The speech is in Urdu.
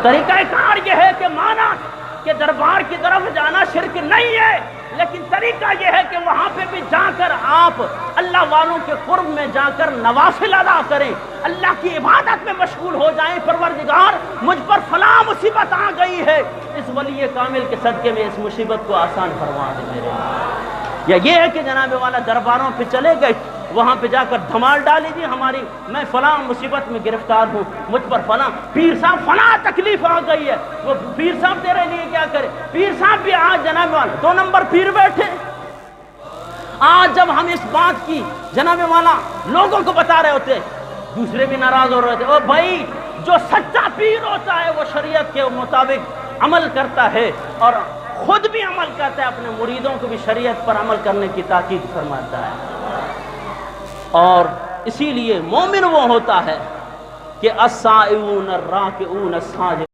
طریقہ کار یہ ہے کہ مانا کہ دربار کی طرف جانا شرک نہیں ہے، لیکن طریقہ یہ ہے کہ وہاں پہ بھی جا کر آپ اللہ والوں کے قرب میں جا کر نوافل ادا کریں، اللہ کی عبادت میں مشغول ہو جائیں۔ پروردگار مجھ پر فلاں مصیبت آ گئی ہے، اس ولی کامل کے صدقے میں اس مصیبت کو آسان فرما دے میرے لیے۔ یا یہ ہے کہ جناب والا درباروں پہ چلے گئے، وہاں پہ جا کر دھمال ڈالی دی ہماری، میں فلاں مصیبت میں گرفتار ہوں، مجھ پر فلاں پیر صاحب فلاں تکلیف آ گئی ہے، وہ پیر صاحب تیرے لیے کیا کرے؟ پیر صاحب بھی آج جناب والا 2 نمبر پیر بیٹھے۔ آج جب ہم اس بات کی جناب والا لوگوں کو بتا رہے ہوتے، دوسرے بھی ناراض ہو رہے تھے۔ او بھائی، جو سچا پیر ہوتا ہے وہ شریعت کے مطابق عمل کرتا ہے اور خود بھی عمل کرتا ہے، اپنے مریدوں کو بھی شریعت پر عمل کرنے کی تاکید فرماتا ہے۔ اور اسی لیے مومن وہ ہوتا ہے کہ السائعون الراکعون الساجدون